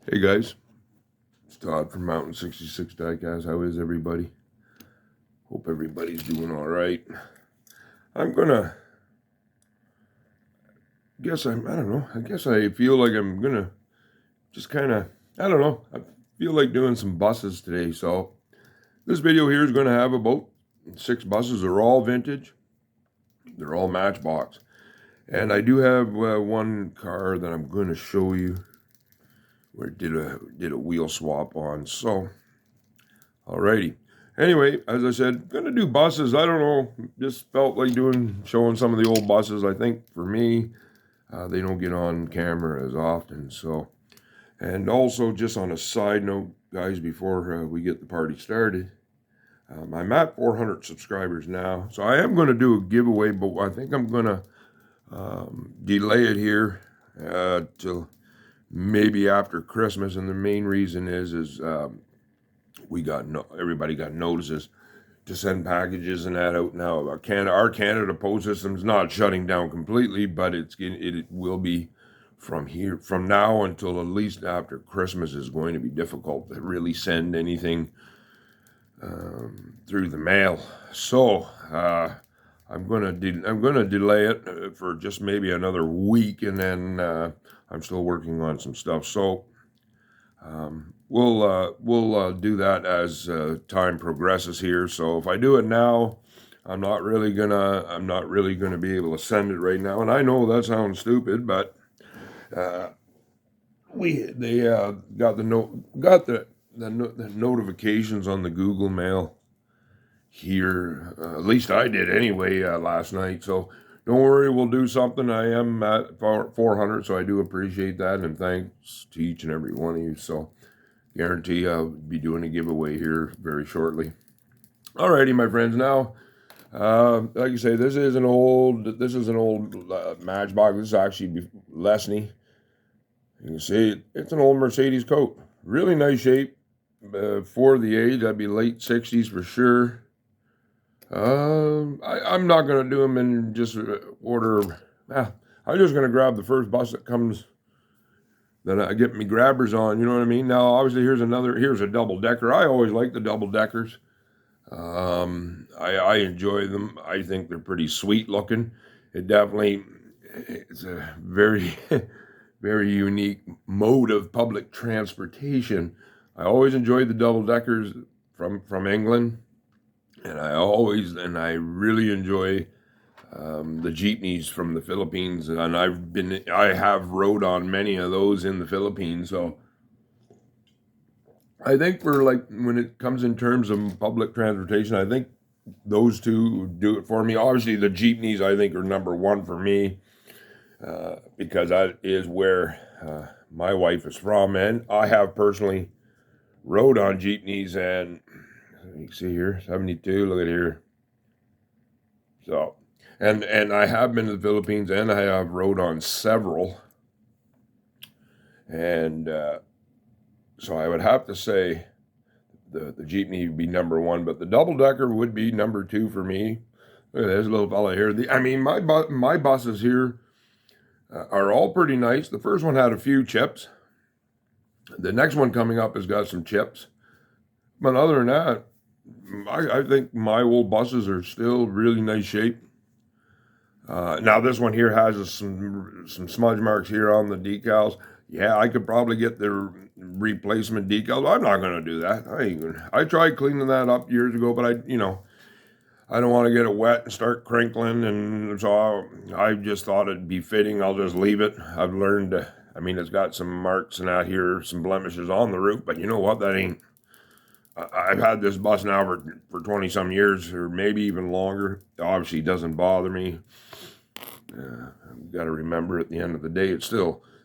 Hey guys, it's Todd from Mountain 66 Diecast. How is everybody? Hope everybody's doing all right. I'm gonna I don't know. I guess I feel like I'm gonna just kind of, I don't know. I feel like doing some buses today. So this video here is gonna have about 6 buses. They're all vintage. They're all Matchbox. And I do have one car that I'm gonna show you where it did a wheel swap on. So, alrighty. Anyway, as I said, gonna do buses. I don't know, just felt like showing some of the old buses. I think for me, they don't get on camera as often. So, and also just on a side note, guys, before we get the party started, I'm at 400 subscribers now. So I am going to do a giveaway, but I think I'm going to delay it here till maybe after Christmas. And the main reason is everybody got notices to send packages and that out now. Our Canada Post System's not shutting down completely, but it will be from now until at least after Christmas is going to be difficult to really send anything through the mail. So I'm gonna delay it for just maybe another week, and then I'm still working on some stuff. So we'll do that as time progresses here. So if I do it now, I'm not really gonna be able to send it right now. And I know that sounds stupid, but they got the notifications on the Google Mail here. At least I did anyway last night. So don't worry, we'll do something. I am at 400, so I do appreciate that, and thanks to each and every one of you. So guarantee I'll be doing a giveaway here very shortly. Alrighty, my friends. Now, like I say, this is an old Matchbox. This is actually Lesney. You can see it's an old Mercedes coat. Really nice shape for the age. That'd be late 60s for sure. I'm not going to do them in just order. I'm just going to grab the first bus that comes, that I get me grabbers on, you know what I mean? Now, obviously, here's a double-decker. I always like the double-deckers. I enjoy them. I think they're pretty sweet looking. It's a very, very unique mode of public transportation. I always enjoyed the double-deckers from England. And I really enjoy the jeepneys from the Philippines, and I have rode on many of those in the Philippines. So I think for like when it comes in terms of public transportation, I think those two do it for me. Obviously, the jeepneys I think are number one for me because that is where my wife is from, and I have personally rode on jeepneys. And you can see here, 72, look at here. So, and I have been to the Philippines, and I have rode on several. And so I would have to say the jeepney would be number one, but the double-decker would be number two for me. Look at this little fella here. My buses here are all pretty nice. The first one had a few chips. The next one coming up has got some chips. But other than that, I think my old buses are still really nice shape. Now this one here has some smudge marks here on the decals. Yeah, I could probably get the replacement decals. I'm not going to do that. I tried cleaning that up years ago, but I don't want to get it wet and start crinkling, and so I just thought it'd be fitting. I'll just leave it. I've learned. It's got some marks and out here, some blemishes on the roof, but you know what? I've had this bus now for 20 some years, or maybe even longer. It obviously doesn't bother me. I've got to remember at the end of the day,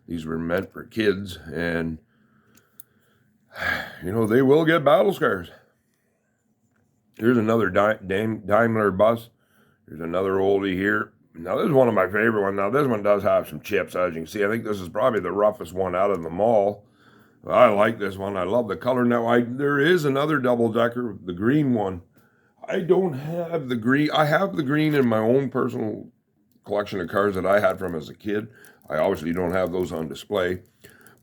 these were meant for kids, and they will get battle scars. Here's another Daimler bus. There's another oldie here. Now this is one of my favorite ones. Now this one does have some chips, as you can see. I think this is probably the roughest one out of them all. I like this one. I love the color. Now, there is another double-decker, the green one. I don't have the green. I have the green in my own personal collection of cars that I had from as a kid. I obviously don't have those on display.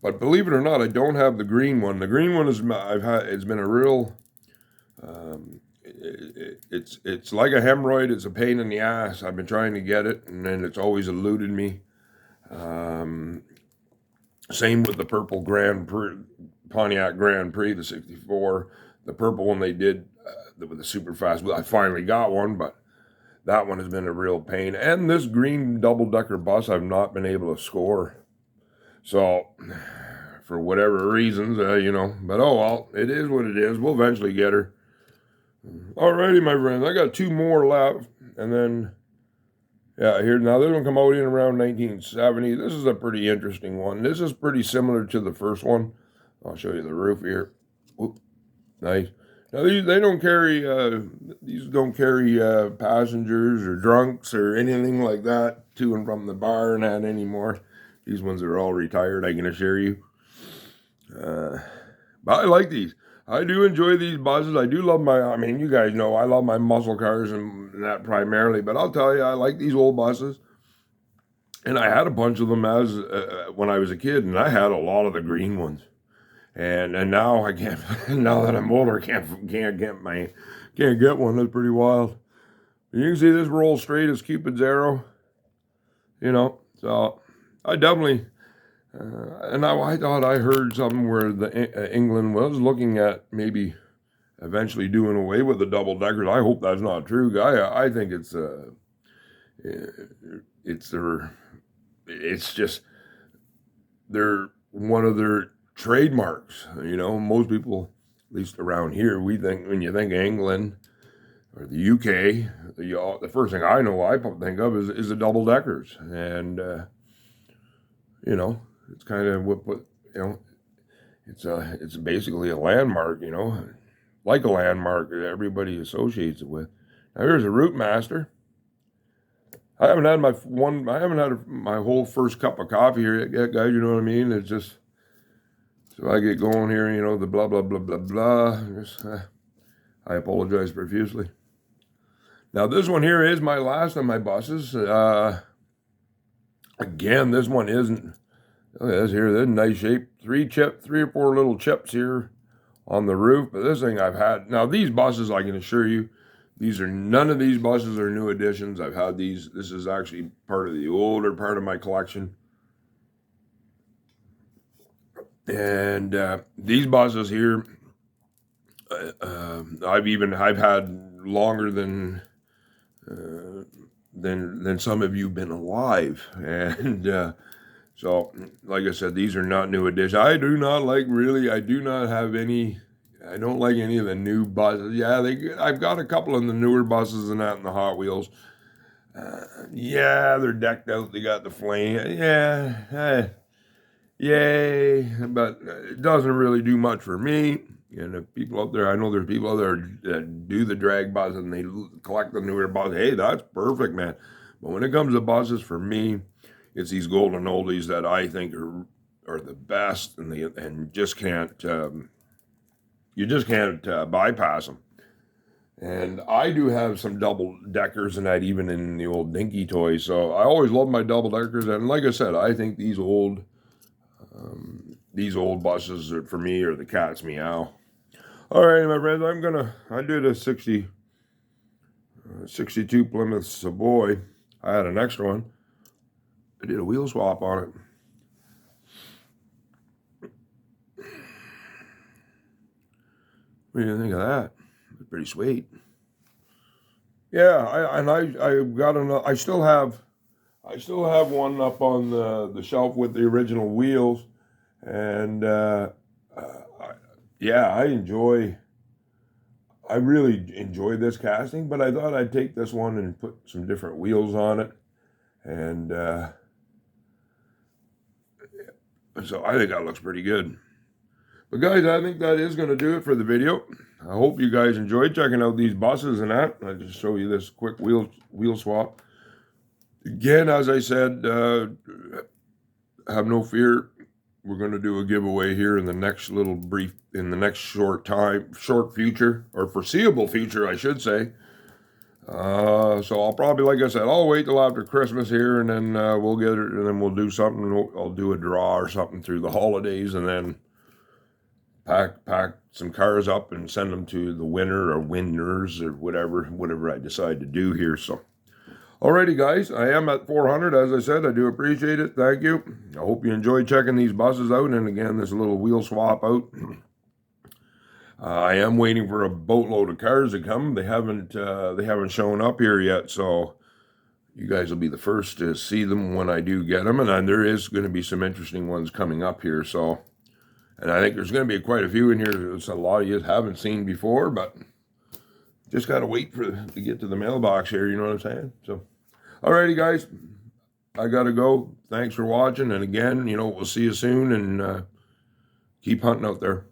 But believe it or not, I don't have the green one. The green one is it's been a real it's like a hemorrhoid. It's a pain in the ass. I've been trying to get it, and then it's always eluded me. Same with the purple Pontiac Grand Prix, the 64. The purple one they did with the super fast. I finally got one, but that one has been a real pain. And this green double-decker bus, I've not been able to score. So, for whatever reasons, but oh well, it is what it is. We'll eventually get her. Alrighty, my friends, I got 2 more left, and then, yeah, here, now this one come out in around 1970. This is a pretty interesting one. This is pretty similar to the first one. I'll show you the roof here. Whoop, nice. Now they don't carry, these don't carry passengers or drunks or anything like that to and from the bar and that anymore. These ones are all retired, I can assure you. But I like these. I do enjoy these buses. I do love you guys know I love my muscle cars and that primarily. But I'll tell you, I like these old buses. And I had a bunch of them as when I was a kid, and I had a lot of the green ones. And now I can't. Now that I'm older, can't get one. That's pretty wild. You can see this roll straight as Cupid's arrow. So I definitely, and I thought I heard something where England was looking at maybe eventually doing away with the double deckers. I hope that's not true, guy. I think they're one of their trademarks. Most people, at least around here, we think when you think of England or the UK, the first thing I think of is the double deckers, and it's kind of what it's basically a landmark, like a landmark that everybody associates it with. Now here's a Route Master. I haven't had my whole first cup of coffee here yet, guys. You know what I mean? It's just so I get going here. The blah blah blah blah blah. I apologize profusely. Now this one here is my last of my buses. Again, this one isn't. Look at this here. This is nice shape. 3 or 4 little chips here on the roof. But this thing I've had. Now these buses, I can assure you, none of these buses are new additions. I've had these. This is actually part of the older part of my collection. And these buses here, I've had longer than some of you been alive. And so, like I said, these are not new additions. I do not like any of the new buses. Yeah, I've got a couple of the newer buses and that in the Hot Wheels. Yeah, they're decked out. They got the flame. Yeah, yay. But it doesn't really do much for me. And if people out there, I know there's people out there that do the drag buses and they collect the newer buses. Hey, that's perfect, man. But when it comes to buses, for me, it's these golden oldies that I think are the best, and you just can't bypass them. And I do have some double deckers and that, even in the old dinky toys. So I always love my double deckers, and like I said, I think these old buses for me are the cat's meow. All right, my friends, I did a 62 Plymouth Savoy. I had an extra one. I did a wheel swap on it. What do you think of that? It's pretty sweet. Yeah, I still have one up on the shelf with the original wheels, and I really enjoy this casting, but I thought I'd take this one and put some different wheels on it, and so I think that looks pretty good. But guys, I think that is going to do it for the video. I hope you guys enjoyed checking out these buses and that. I just show you this quick wheel swap. Again, as I said, have no fear. We're going to do a giveaway here in the next short future, or foreseeable future, I should say. So I'll probably, like I said, I'll wait till after Christmas here, and then we'll get it, and then we'll do something. I'll do a draw or something through the holidays, and then pack some cars up and send them to the winner or winners or whatever I decide to do here. So, alrighty, guys, I am at 400. As I said, I do appreciate it. Thank you. I hope you enjoyed checking these buses out. And again, this little wheel swap out. I am waiting for a boatload of cars to come. They haven't shown up here yet, so you guys will be the first to see them when I do get them. And then there is going to be some interesting ones coming up here. So, and I think there's going to be quite a few in here. There's a lot of you haven't seen before, but just got to wait to get to the mailbox here. You know what I'm saying? So, alrighty, guys, I got to go. Thanks for watching. And again, we'll see you soon, and keep hunting out there.